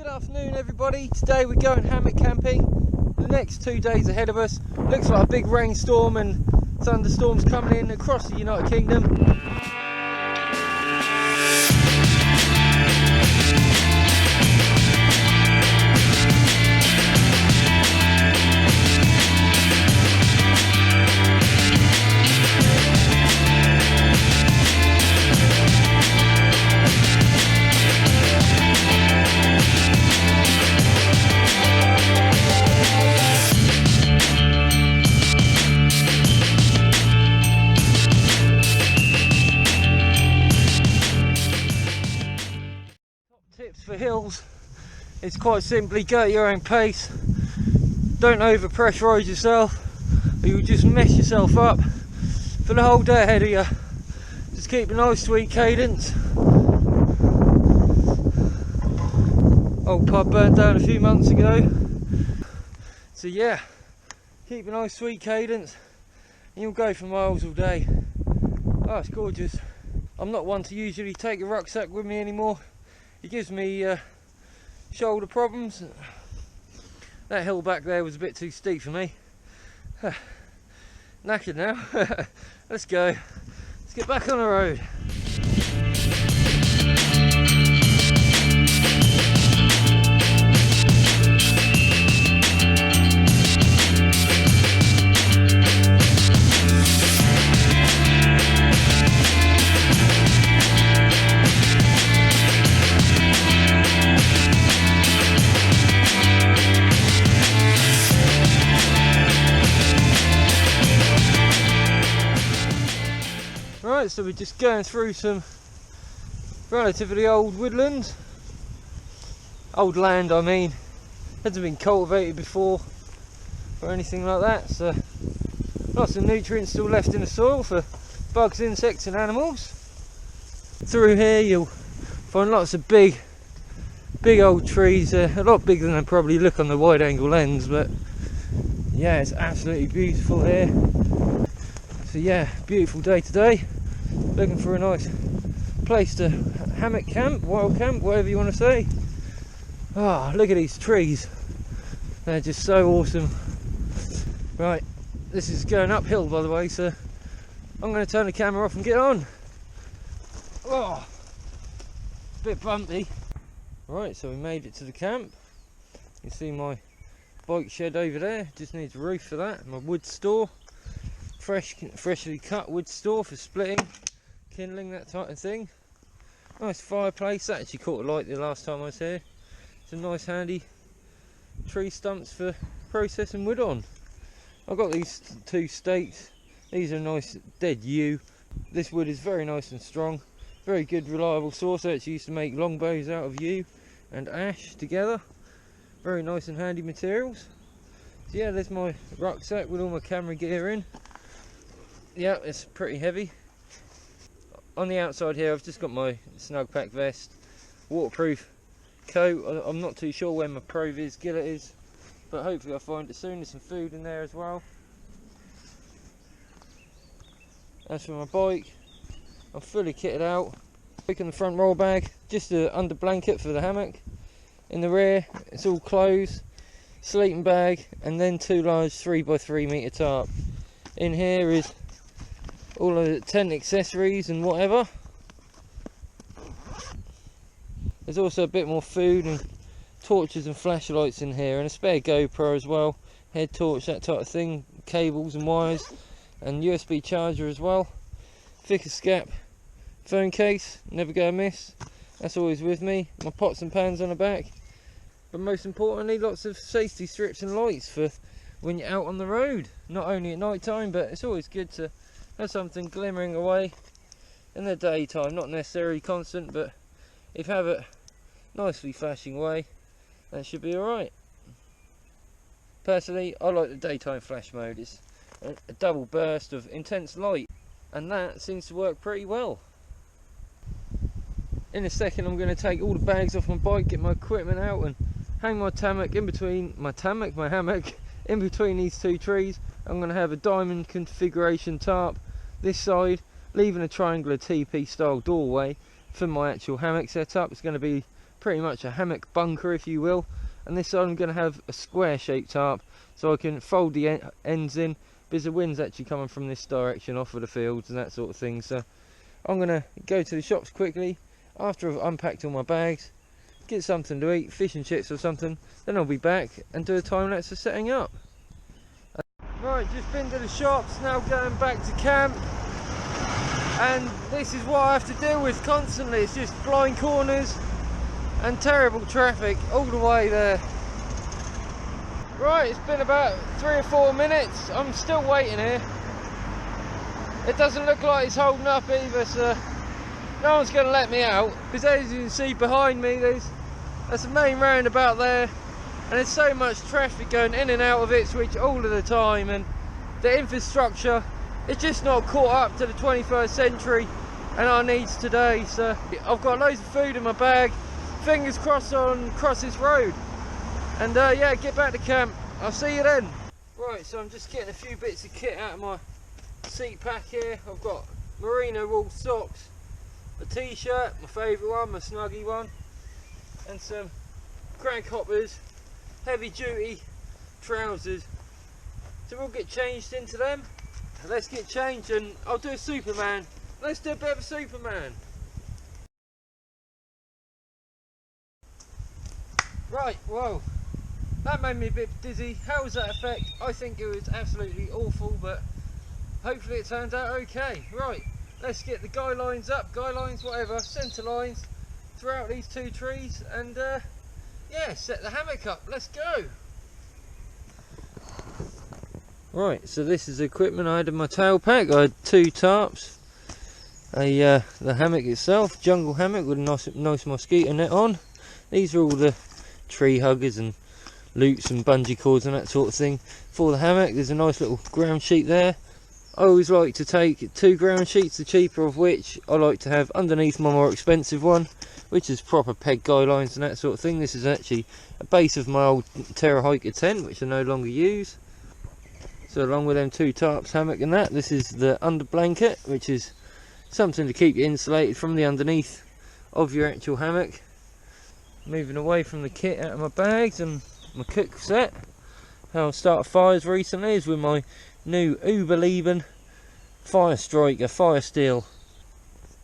Good afternoon everybody. Today we're going hammock camping. The next 2 days ahead of us. Looks like a big rainstorm and thunderstorms coming in across the United Kingdom. Tips for hills, it's quite simply go at your own pace. Don't over pressurise yourself or you'll just mess yourself up for the whole day ahead of you. Just keep a nice sweet cadence. Old pub burnt down a few months ago, so yeah, keep a nice sweet cadence and you'll go for miles all day. Oh, it's gorgeous. I'm not one to usually take a rucksack with me anymore. It gives me shoulder problems. That hill back there was a bit too steep for me. Knackered now. Let's go. Let's get back on the road. Right, so we're just going through some relatively old woodlands. Old land, I mean. Hasn't been cultivated before or anything like that, so lots of nutrients still left in the soil for bugs, insects and animals. Through here you'll find lots of big old trees, a lot bigger than they probably look on the wide angle lens, but yeah, it's absolutely beautiful here. So yeah, beautiful day today. Looking for a nice place to hammock camp, wild camp, whatever you want to say. Ah, oh, look at these trees. They're just so awesome. Right, this is going uphill by the way, so I'm going to turn the camera off and get on. Oh, a bit bumpy. Right, so we made it to the camp. You see my bike shed over there, just needs a roof for that. My wood store. Freshly cut wood store for splitting, kindling, that type of thing. Nice fireplace. That actually caught a light the last time I was here. Some nice handy tree stumps for processing wood on. I've got these 2 stakes. These are nice dead yew. This wood is very nice and strong. Very good reliable source. I actually used to make longbows out of yew and ash together. Very nice and handy materials. So yeah, there's my rucksack with all my camera gear in. Yeah, it's pretty heavy. On the outside here I've just got my Snugpak vest, waterproof coat. I'm not too sure where my Pro-Vis gillet is, but hopefully I'll find it soon. There's some food in there as well. As for my bike, I'm fully kitted out. Bike in the front roll bag, just an under blanket for the hammock. In the rear it's all clothes, sleeping bag, and then 2 large 3x3 metre tarp. In here is all of the tent accessories and whatever. There's also a bit more food and torches and flashlights in here, and a spare GoPro as well, head torch, that type of thing, cables and wires, and USB charger as well. Thick as scap phone case, never go amiss, that's always with me. My pots and pans on the back, but most importantly lots of safety strips and lights for when you're out on the road, not only at night time, but it's always good to have something glimmering away in the daytime. Not necessarily constant, but if you have it nicely flashing away, that should be alright. Personally, I like the daytime flash mode. It's a double burst of intense light, and that seems to work pretty well. In a second I'm going to take all the bags off my bike, get my equipment out and hang my hammock in between my hammock in between these 2 trees. I'm going to have a diamond configuration tarp this side, leaving a triangular TP style doorway for my actual hammock setup. It's going to be pretty much a hammock bunker, if you will. And this side I'm going to have a square shaped tarp, so I can fold the ends in, because the wind's actually coming from this direction off of the fields and that sort of thing. So I'm going to go to the shops quickly after I've unpacked all my bags, get something to eat, fish and chips or something, then I'll be back and do a time lapse of setting up. Right, just been to the shops, now going back to camp, and this is what I have to deal with constantly. It's just blind corners and terrible traffic all the way there. Right, it's been about 3 or 4 minutes, I'm still waiting here. It doesn't look like it's holding up either, so no one's going to let me out. Because as you can see behind me, that's the main roundabout there, and there's so much traffic going in and out of Ipswich all of the time, and the infrastructure is just not caught up to the 21st century and our needs today. So I've got loads of food in my bag, fingers crossed on cross this road, and yeah, get back to camp. I'll see you then. Right, so I'm just getting a few bits of kit out of my seat pack here. I've got merino wool socks, a t-shirt, my favourite one, my snuggy one, and some crank hoppers, heavy duty trousers. So we'll get changed into them. Let's get changed and I'll do a Superman. Let's do a bit of a Superman. Right, whoa, that made me a bit dizzy. How was that effect? I think it was absolutely awful, but hopefully it turned out okay. Right, let's get the guy lines up, whatever, centre lines throughout these 2 trees, and yeah, set the hammock up. Let's go. Right, so this is the equipment I had in my tail pack. I had 2 tarps, the hammock itself, jungle hammock with a nice mosquito net on. These are all the tree huggers and loops and bungee cords and that sort of thing for the hammock. There's a nice little ground sheet there. I always like to take 2 ground sheets, the cheaper of which I like to have underneath my more expensive one, which is proper peg guy lines and that sort of thing. This is actually a base of my old Terra Hiker tent, which I no longer use. So along with them 2 tarps, hammock and that, this is the under blanket, which is something to keep you insulated from the underneath of your actual hammock. Moving away from the kit out of my bags and my cook set. How I started fires recently is with my new Uberleben fire striker, fire steel.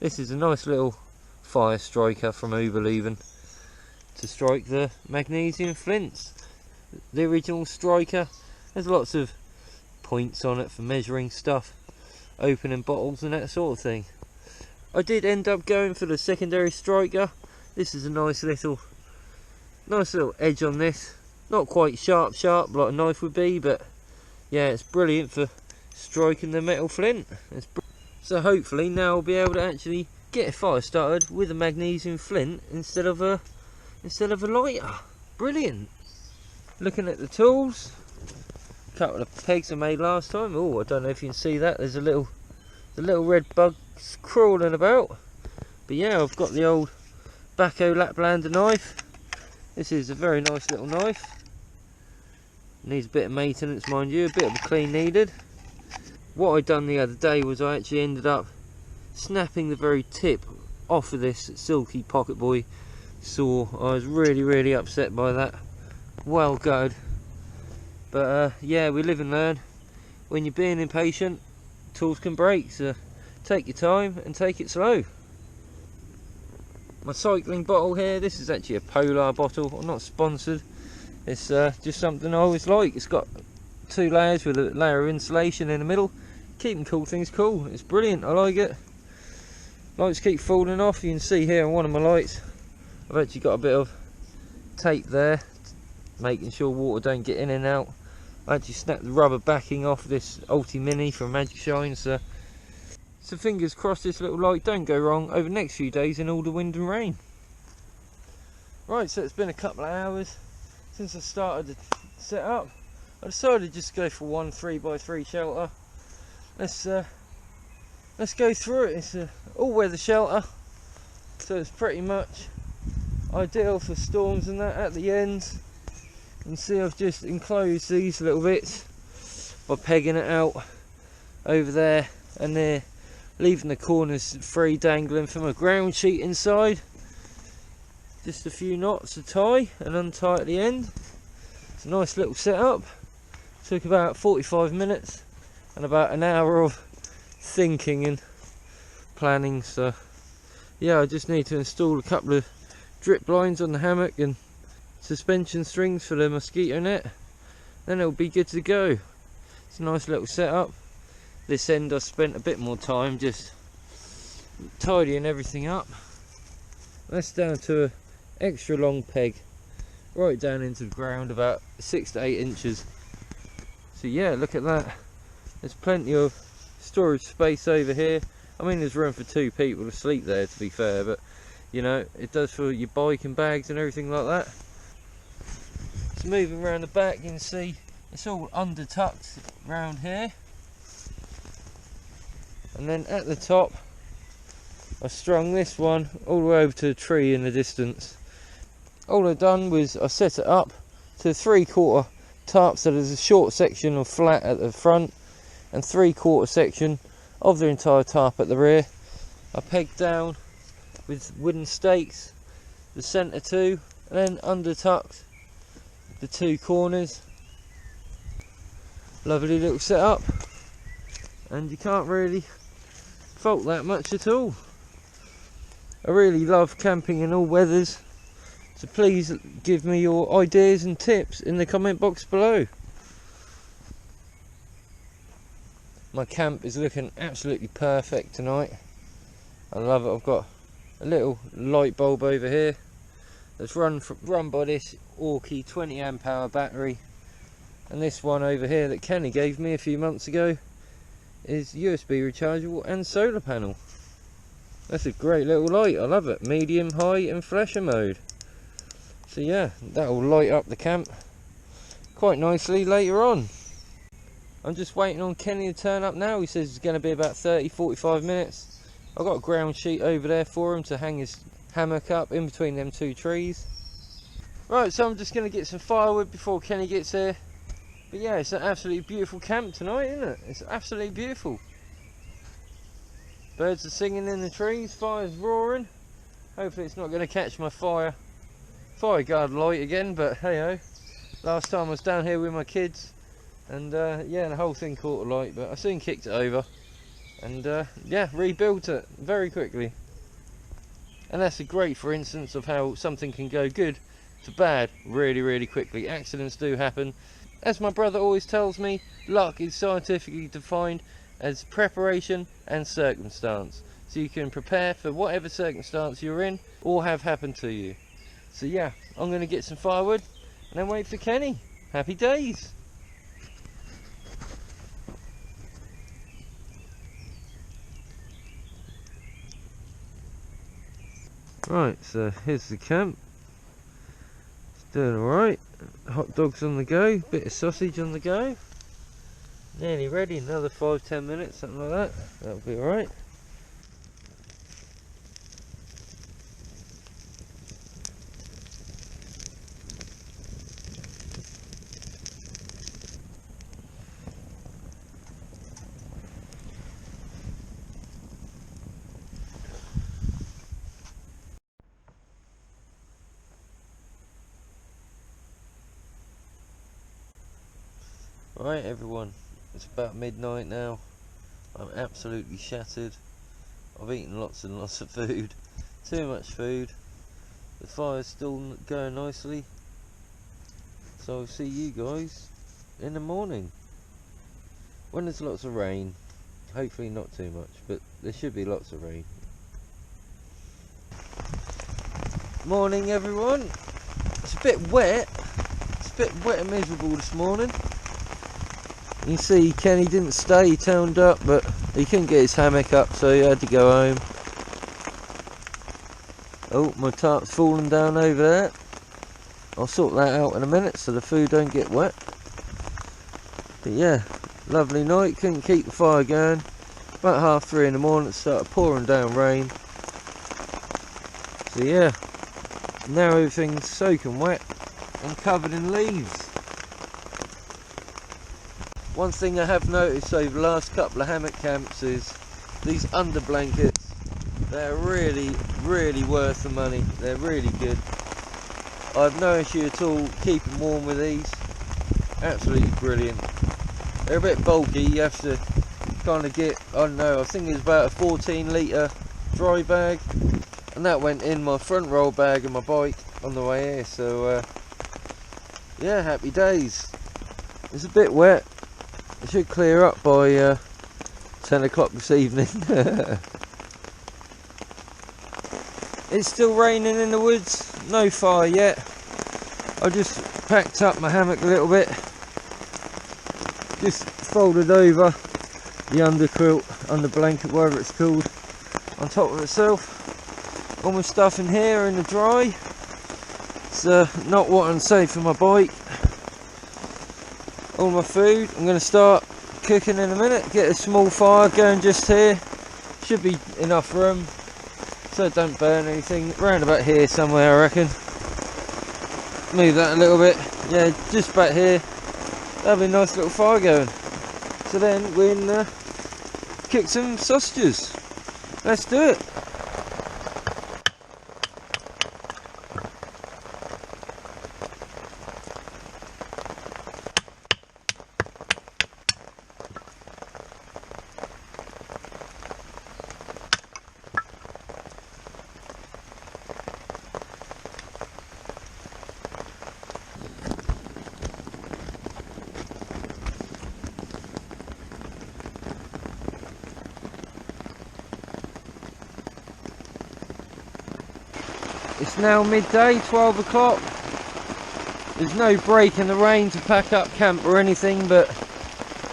This is a nice little fire striker from Uberleben to strike the magnesium flints. The original striker has lots of points on it for measuring stuff, opening bottles and that sort of thing. I did end up going for the secondary striker. This is a nice little edge on this. Not quite sharp like a knife would be, but yeah, it's brilliant for striking the metal flint. So hopefully now I'll be able to actually get a fire started with a magnesium flint instead of a lighter. Brilliant. Looking at the tools, a couple of pegs I made last time. Oh, I don't know if you can see that. There's a little red bug crawling about. But yeah, I've got the old Bacco Laplander knife. This is a very nice little knife. Needs a bit of maintenance, mind you, a bit of a clean needed. What I done the other day was I actually ended up snapping the very tip off of this silky pocket boy saw. I was really upset by that. Well gutted. But yeah, we live and learn. When you're being impatient, tools can break, so take your time and take it slow. My cycling bottle here, this is actually a Polar bottle. I'm not sponsored. It's just something I always like. It's got 2 layers with a layer of insulation in the middle, keeping cool things cool. It's brilliant, I like it. Lights keep falling off. You can see here on one of my lights I've actually got a bit of tape there, making sure water don't get in and out. I actually snapped the rubber backing off this Ulti Mini from Magic Shine, so fingers crossed this little light don't go wrong over the next few days in all the wind and rain. Right, so it's been a couple of hours since I started the setup. I decided just to go for one 3x3 shelter. Let's go through it. It's an all-weather shelter, so it's pretty much ideal for storms and that at the ends. You can see I've just enclosed these little bits by pegging it out over there and there, leaving the corners free, dangling from a ground sheet inside. Just a few knots to tie and untie at the end. It's a nice little setup. Took about 45 minutes and about an hour of thinking and planning. So yeah, I just need to install a couple of drip lines on the hammock and suspension strings for the mosquito net, then it'll be good to go. It's a nice little setup. This end I spent a bit more time just tidying everything up. That's down to an extra long peg right down into the ground, about 6 to 8 inches. So yeah, look at that. There's plenty of storage space over here. I mean, there's room for 2 people to sleep there, to be fair, but you know, it does for your bike and bags and everything like that. So moving around the back, you can see it's all under tucked around here. And then at the top, I strung this one all the way over to a tree in the distance. All I've done was I set it up to 3/4 tarp, so there's a short section of flat at the front and 3/4 section of the entire tarp at the rear. I pegged down with wooden stakes the centre 2, and then under tucked the 2 corners. Lovely little setup, and you can't really fault that much at all. I really love camping in all weathers, so please give me your ideas and tips in the comment box below. My camp is looking absolutely perfect tonight. I love it. I've got a little light bulb over here that's run by this Orky 20 amp hour battery, and this one over here that Kenny gave me a few months ago is USB rechargeable and solar panel. That's a great little light. I love it. Medium, high and flasher mode. So yeah, that will light up the camp quite nicely later on. I'm just waiting on Kenny to turn up now. He says it's going to be about 30-45 minutes. I've got a ground sheet over there for him to hang his hammock up in between them 2 trees. Right, so I'm just going to get some firewood before Kenny gets here. But yeah, it's an absolutely beautiful camp tonight, isn't it? It's absolutely beautiful. Birds are singing in the trees, fire's roaring. Hopefully it's not going to catch my fire guard light again, but hey ho. Last time I was down here with my kids, and yeah, the whole thing caught alight, but I soon kicked it over and yeah, rebuilt it very quickly. And that's a great for instance of how something can go good to bad really quickly. Accidents do happen. As my brother always tells me, luck is scientifically defined as preparation and circumstance, so you can prepare for whatever circumstance you're in or have happened to you. So yeah, I'm going to get some firewood and then wait for Kenny. Happy days. Right, so here's the camp. It's doing alright. Hot dogs on the go, bit of sausage on the go. Nearly ready, another 5-10 minutes, something like that. That'll be alright. Right everyone, it's about midnight now. I'm absolutely shattered. I've eaten lots and lots of food. Too much food. The fire's still going nicely. So I'll see you guys in the morning when there's lots of rain. Hopefully not too much, but there should be lots of rain. Morning everyone. It's a bit wet. It's a bit wet and miserable this morning. You can see Kenny didn't stay, he turned up, but he couldn't get his hammock up, so he had to go home. Oh, my tarp's falling down over there. I'll sort that out in a minute so the food don't get wet. But yeah, lovely night, couldn't keep the fire going. About 3:30 in the morning it started pouring down rain. So yeah, now everything's soaking wet and covered in leaves. One thing I have noticed over the last couple of hammock camps is these under blankets They're really worth the money. They're really good. I've no issue at all keeping warm with these. Absolutely brilliant. They're a bit bulky, you have to kind of get, I don't know, I think it's about a 14 litre dry bag, and that went in my front roll bag of my bike on the way here, so yeah, happy days. It's a bit wet. It should clear up by 10 o'clock this evening. It's still raining in the woods, no fire yet. I just packed up my hammock a little bit, just folded over the underquilt, under blanket, whatever it's called, on top of itself. All my stuff in here in the dry. It's not what I'm saving for my bike. All my food, I'm going to start cooking in a minute. Get a small fire going just here. Should be enough room so it don't burn anything. Round about here somewhere, I reckon. Move that a little bit. Yeah, just back here. That'll be a nice little fire going. So then we can cook some sausages. Let's do it. It's now midday, 12 o'clock. There's no break in the rain to pack up camp or anything, but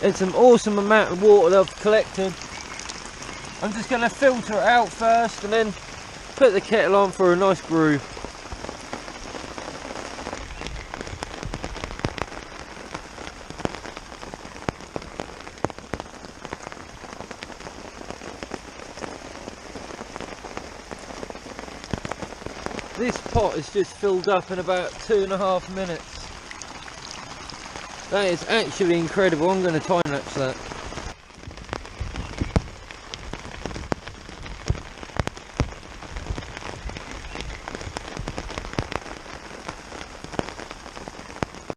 it's an awesome amount of water that I've collected. I'm just going to filter it out first and then put the kettle on for a nice brew. This pot is just filled up in about 2.5 minutes. That is actually incredible. I'm going to time lapse that.